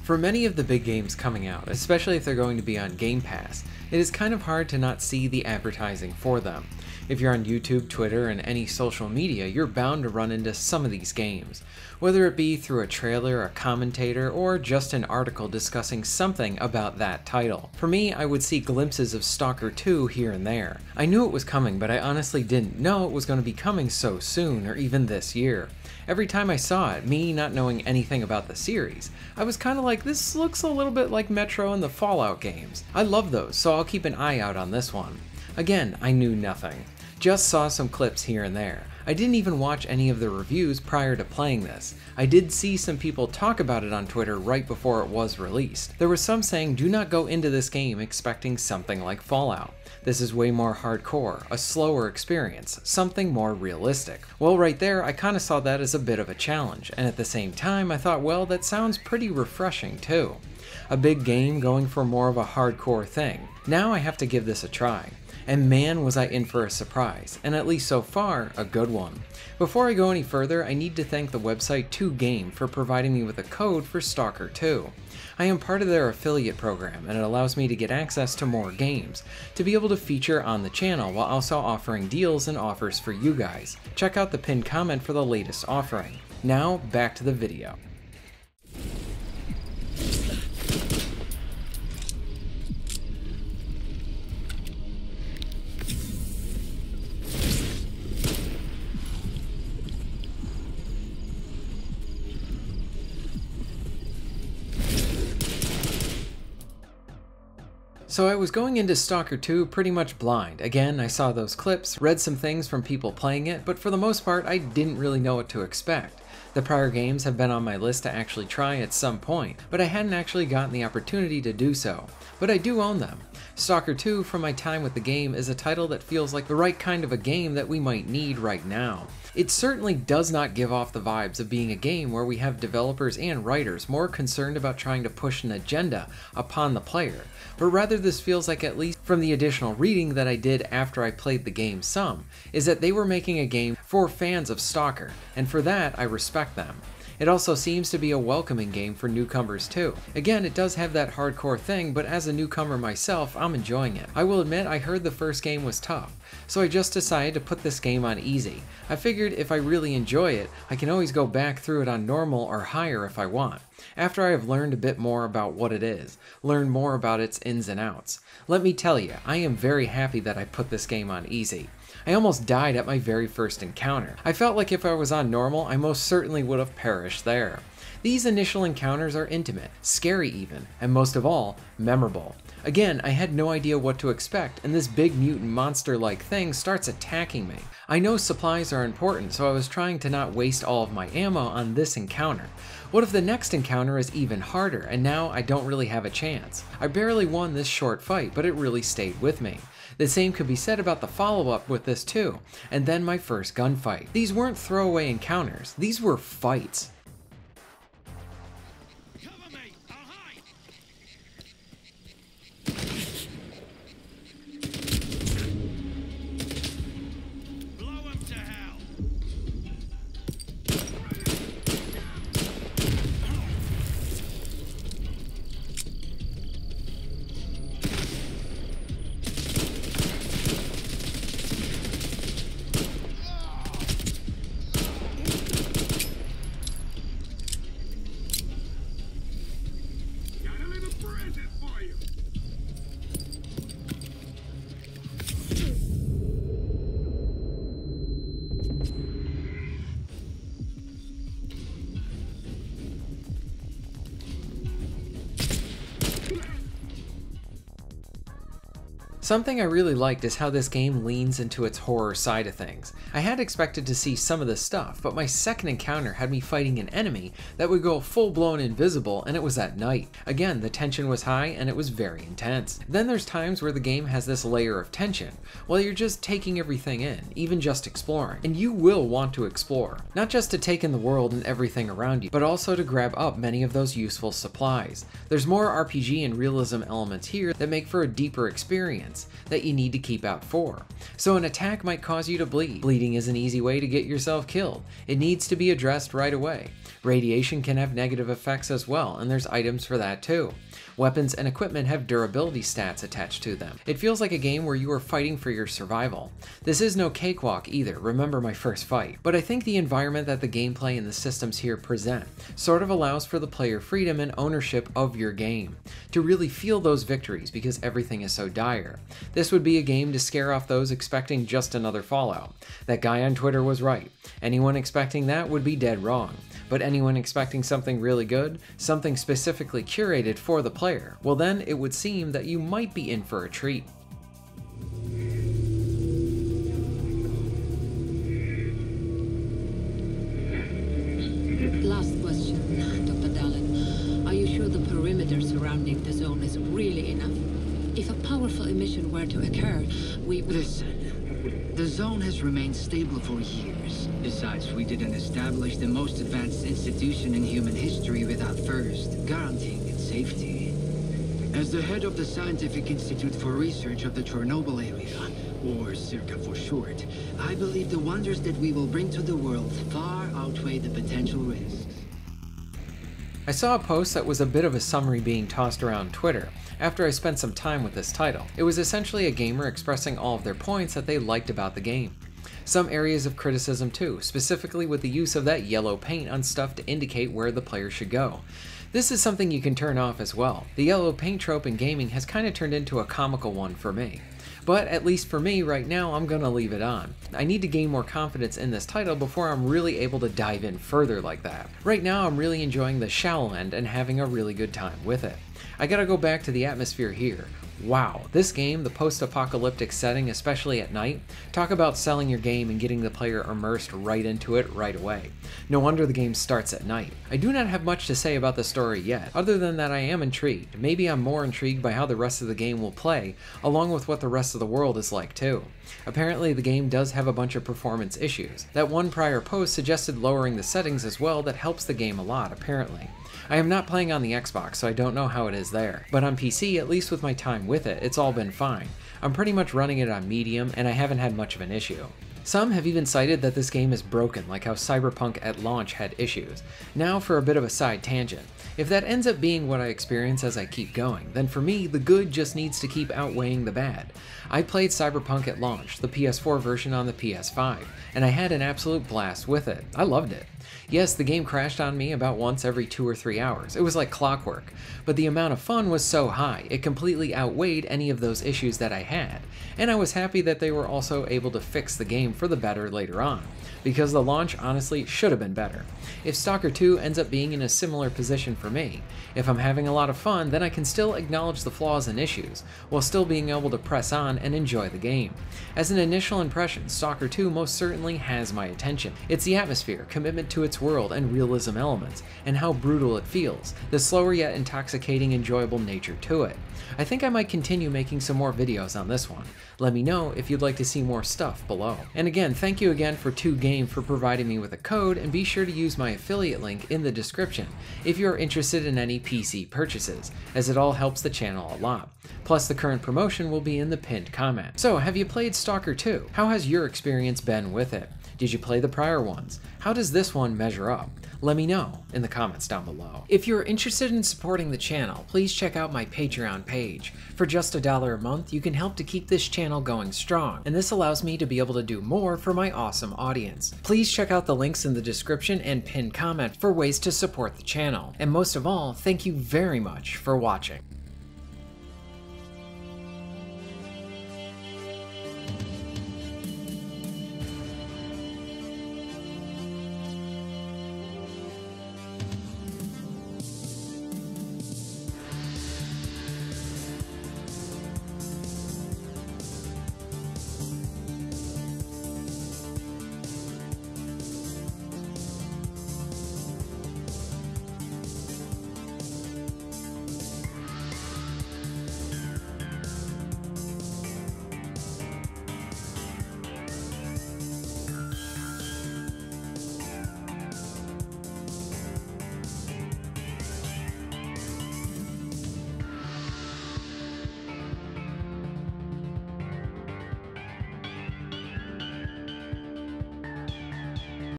For many of the big games coming out, especially if they're going to be on Game Pass, it is kind of hard to not see the advertising for them. If you're on YouTube, Twitter, and any social media, you're bound to run into some of these games, whether it be through a trailer, a commentator, or just an article discussing something about that title. For me, I would see glimpses of Stalker 2 here and there. I knew it was coming, but I honestly didn't know it was going to be coming so soon, or even this year. Every time I saw it, me not knowing anything about the series, I was kind of like, this looks a little bit like Metro and the Fallout games. I love those, so I'll keep an eye out on this one. Again, I knew nothing. Just saw some clips here and there. I didn't even watch any of the reviews prior to playing this. I did see some people talk about it on Twitter right before it was released. There was some saying do not go into this game expecting something like Fallout. This is way more hardcore, a slower experience, something more realistic. Well, right there, I kinda saw that as a bit of a challenge, and at the same time, I thought, well, that sounds pretty refreshing too. A big game going for more of a hardcore thing. Now I have to give this a try. And man, was I in for a surprise, and at least so far, a good one. Before I go any further, I need to thank the website 2Game for providing me with a code for Stalker 2. I am part of their affiliate program, and it allows me to get access to more games, to be able to feature on the channel while also offering deals and offers for you guys. Check out the pinned comment for the latest offering. Now, back to the video. So I was going into Stalker 2 pretty much blind. Again, I saw those clips, read some things from people playing it, but for the most part I didn't really know what to expect. The prior games have been on my list to actually try at some point, but I hadn't actually gotten the opportunity to do so. But I do own them. Stalker 2, from my time with the game, is a title that feels like the right kind of a game that we might need right now. It certainly does not give off the vibes of being a game where we have developers and writers more concerned about trying to push an agenda upon the player, but rather this feels like, at least from the additional reading that I did after I played the game some, is that they were making a game for fans of Stalker, and for that I respect them. It also seems to be a welcoming game for newcomers too. Again, it does have that hardcore thing, but as a newcomer myself, I'm enjoying it. I will admit I heard the first game was tough, so I just decided to put this game on easy. I figured if I really enjoy it, I can always go back through it on normal or higher if I want, after I have learned a bit more about what it is, learned more about its ins and outs. Let me tell you, I am very happy that I put this game on easy. I almost died at my very first encounter. I felt like if I was on normal, I most certainly would have perished there. These initial encounters are intimate, scary even, and most of all, memorable. Again, I had no idea what to expect, and this big mutant monster-like thing starts attacking me. I know supplies are important, so I was trying to not waste all of my ammo on this encounter. What if the next encounter is even harder, and now I don't really have a chance? I barely won this short fight, but it really stayed with me. The same could be said about the follow-up with this too, and then my first gunfight. These weren't throwaway encounters, these were fights. Something I really liked is how this game leans into its horror side of things. I had expected to see some of this stuff, but my second encounter had me fighting an enemy that would go full-blown invisible, and it was at night. Again, the tension was high and it was very intense. Then there's times where the game has this layer of tension, while you're just taking everything in, even just exploring. And you will want to explore, not just to take in the world and everything around you, but also to grab up many of those useful supplies. There's more RPG and realism elements here that make for a deeper experience. distance that you need to keep out for. So an attack might cause you to bleed. Bleeding is an easy way to get yourself killed. It needs to be addressed right away. Radiation can have negative effects as well, and there's items for that too. Weapons and equipment have durability stats attached to them. It feels like a game where you are fighting for your survival. This is no cakewalk either, remember my first fight. But I think the environment that the gameplay and the systems here present sort of allows for the player freedom and ownership of your game, to really feel those victories because everything is so dire. This would be a game to scare off those expecting just another Fallout. That guy on Twitter was right. Anyone expecting that would be dead wrong. But anyone expecting something really good, something specifically curated for the player, well then it would seem that you might be in for a treat. Last question, Dr. Dallin. Are you sure the perimeter surrounding the zone is really enough? If a powerful emission were to occur, we would... Listen, the zone has remained stable for years. Besides, we didn't establish the most advanced institution in human history without first guaranteeing its safety. As the head of the Scientific Institute for Research of the Chernobyl area, or CIRCA for short, I believe the wonders that we will bring to the world far outweigh the potential risks. I saw a post that was a bit of a summary being tossed around Twitter after I spent some time with this title. It was essentially a gamer expressing all of their points that they liked about the game. Some areas of criticism too, specifically with the use of that yellow paint on stuff to indicate where the player should go. This is something you can turn off as well. The yellow paint trope in gaming has kind of turned into a comical one for me. But at least for me right now, I'm gonna leave it on. I need to gain more confidence in this title before I'm really able to dive in further like that. Right now I'm really enjoying the shallow end and having a really good time with it. I gotta go back to the atmosphere here. Wow, this game, the post-apocalyptic setting, especially at night, talk about selling your game and getting the player immersed right into it right away. No wonder the game starts at night. I do not have much to say about the story yet, other than that I am intrigued. Maybe I'm more intrigued by how the rest of the game will play, along with what the rest of the world is like too. Apparently the game does have a bunch of performance issues. That one prior post suggested lowering the settings as well that helps the game a lot, apparently. I am not playing on the Xbox, so I don't know how it is there. But on PC, at least with my time with it, it's all been fine. I'm pretty much running it on medium, and I haven't had much of an issue. Some have even cited that this game is broken, like how Cyberpunk at launch had issues. Now for a bit of a side tangent. If that ends up being what I experience as I keep going, then for me, the good just needs to keep outweighing the bad. I played Cyberpunk at launch, the PS4 version on the PS5, and I had an absolute blast with it. I loved it. Yes, the game crashed on me about once every 2 or 3 hours. It was like clockwork. But the amount of fun was so high, it completely outweighed any of those issues that I had. And I was happy that they were also able to fix the game for the better later on, because the launch honestly should have been better. If Stalker 2 ends up being in a similar position for me, if I'm having a lot of fun, then I can still acknowledge the flaws and issues, while still being able to press on and enjoy the game. As an initial impression, Stalker 2 most certainly has my attention. It's the atmosphere, commitment to its world, and realism elements, and how brutal it feels, the slower yet intoxicating enjoyable nature to it. I think I might continue making some more videos on this one. Let me know if you'd like to see more stuff below. And again, thank you again for 2Game for providing me with a code, and be sure to use my affiliate link in the description if you're interested in any PC purchases, as it all helps the channel a lot. Plus the current promotion will be in the pinned comment. So have you played Stalker 2? How has your experience been with it? Did you play the prior ones? How does this one measure up? Let me know in the comments down below. If you're interested in supporting the channel, please check out my Patreon page. For just $1 a month, you can help to keep this channel going strong, and this allows me to be able to do more for my awesome audience. Please check out the links in the description and pinned comment for ways to support the channel. And most of all, thank you very much for watching.